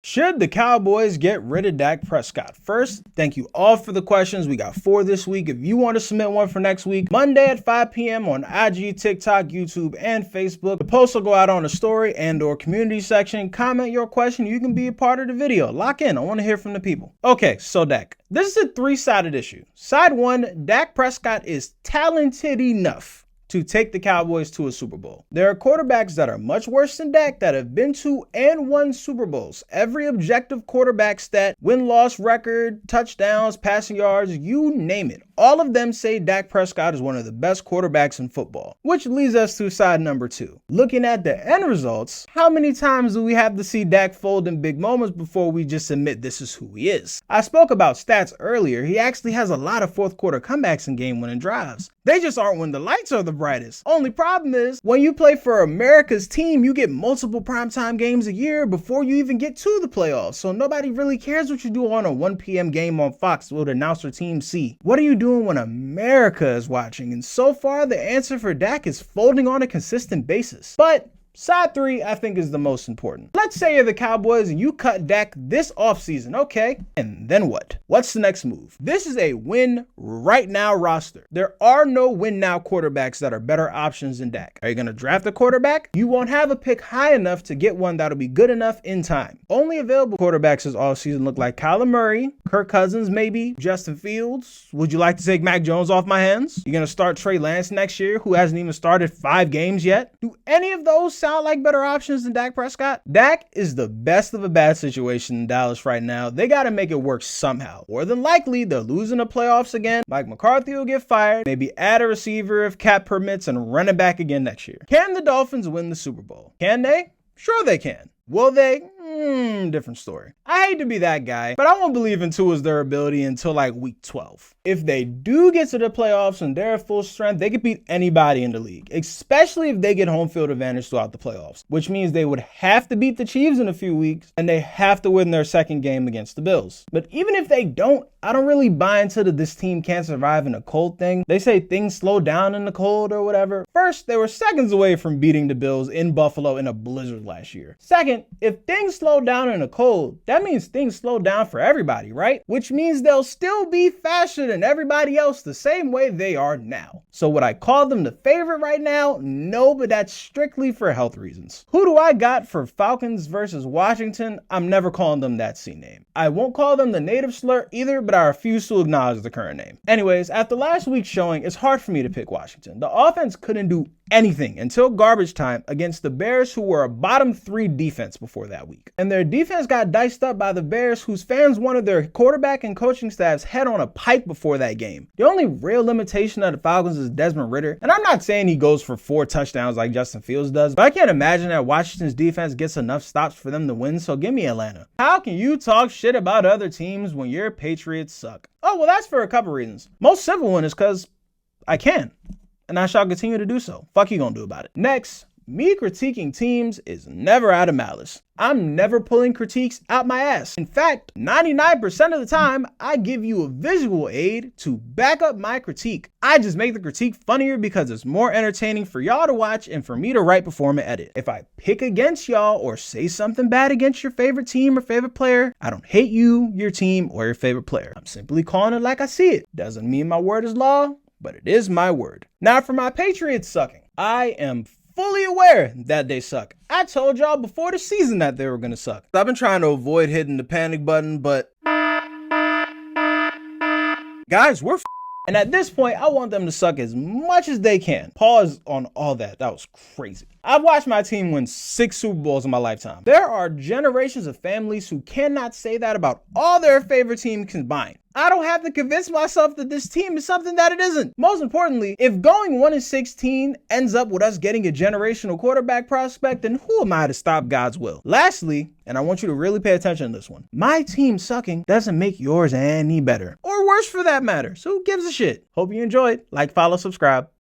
Should the Cowboys get rid of Dak Prescott? First, thank you all for the questions. We got 4 this week. If you want to submit one for next week, Monday at 5 p.m. on IG, TikTok, YouTube, and Facebook. The post will go out on the story and or community section. Comment your question. You can be a part of the video. Lock in. I want to hear from the people. Okay, so Dak. This is a 3-sided issue. Side 1, Dak Prescott is talented enough to take the Cowboys to a Super Bowl. There are quarterbacks that are much worse than Dak that have been to and won Super Bowls. Every objective quarterback stat, win-loss record, touchdowns, passing yards, you name it. All of them say Dak Prescott is one of the best quarterbacks in football, which leads us to side number 2. Looking at the end results, how many times do we have to see Dak fold in big moments before we just admit this is who he is? I spoke about stats earlier. He actually has a lot of fourth quarter comebacks in game-winning drives. They just aren't when the lights are the brightest. Only problem is, when you play for America's team, you get multiple primetime games a year before you even get to the playoffs. So nobody really cares what you do on a 1 p.m. game on Fox with announcer team C. What are you doing when America is watching? And so far, the answer for Dak is folding on a consistent basis. But side 3, I think, is the most important. Let's say you're the Cowboys and you cut Dak this offseason, okay? And then what? What's the next move? This is a win right now roster. There are no win now quarterbacks that are better options than Dak. Are you gonna draft a quarterback? You won't have a pick high enough to get one that'll be good enough in time. Only available quarterbacks this offseason look like Kyler Murray, Kirk Cousins maybe, Justin Fields. Would you like to take Mac Jones off my hands? You're gonna start Trey Lance next year, who hasn't even started 5 games yet? Do any of those sound like better options than Dak Prescott? Dak is the best of a bad situation in Dallas right now. They got to make it work somehow. More than likely, they're losing the playoffs again. Mike McCarthy will get fired, maybe add a receiver if cap permits, and run it back again next year. Can the Dolphins win the Super Bowl? Can they? Sure they can. Will they? Different story. I hate to be that guy, but I won't believe in Tua's durability until like week 12. If they do get to the playoffs and they're at full strength, they could beat anybody in the league, especially if they get home field advantage throughout the playoffs, which means they would have to beat the Chiefs in a few weeks and they have to win their second game against the Bills. But even if they don't, I don't really buy into this team can't survive in a cold thing. They say things slow down in the cold or whatever. First, they were seconds away from beating the Bills in Buffalo in a blizzard last year. Second, if things slow down in the cold, that means things slow down for everybody, right? Which means they'll still be faster than everybody else the same way they are now. So would I call them the favorite right now? No, but that's strictly for health reasons. Who do I got for Falcons versus Washington? I'm never calling them that C name. I won't call them the native slur either, but I refuse to acknowledge the current name. Anyways, after last week's showing, it's hard for me to pick Washington. The offense couldn't do anything until garbage time against the Bears, who were a bottom 3 defense before that week. And their defense got diced up by the Bears, whose fans wanted their quarterback and coaching staff's head on a pike before that game. The only real limitation of the Falcons is Desmond Ridder, and I'm not saying he goes for 4 touchdowns like Justin Fields does, but I can't imagine that Washington's defense gets enough stops for them to win, so give me Atlanta. How can you talk shit about other teams when your Patriots suck? Oh, well, that's for a couple reasons. Most simple one is because I can. And I shall continue to do so. Fuck you gonna do about it. Next, me critiquing teams is never out of malice. I'm never pulling critiques out my ass. In fact, 99% of the time, I give you a visual aid to back up my critique. I just make the critique funnier because it's more entertaining for y'all to watch and for me to write, perform, and edit. If I pick against y'all or say something bad against your favorite team or favorite player, I don't hate you, your team, or your favorite player. I'm simply calling it like I see it. Doesn't mean my word is law, but it is my word. Now for my Patriots sucking, I am fully aware that they suck. I told y'all before the season that they were gonna suck. I've been trying to avoid hitting the panic button, but guys, we're and at this point, I want them to suck as much as they can. Pause on all that. That was crazy. I've watched my team win 6 Super Bowls in my lifetime. There are generations of families who cannot say that about all their favorite teams combined. I don't have to convince myself that this team is something that it isn't. Most importantly, if going 1-16 ends up with us getting a generational quarterback prospect, then who am I to stop God's will? Lastly, and I want you to really pay attention to this one, my team sucking doesn't make yours any better. Or worse for that matter. So who gives a shit? Hope you enjoyed. Like, follow, subscribe.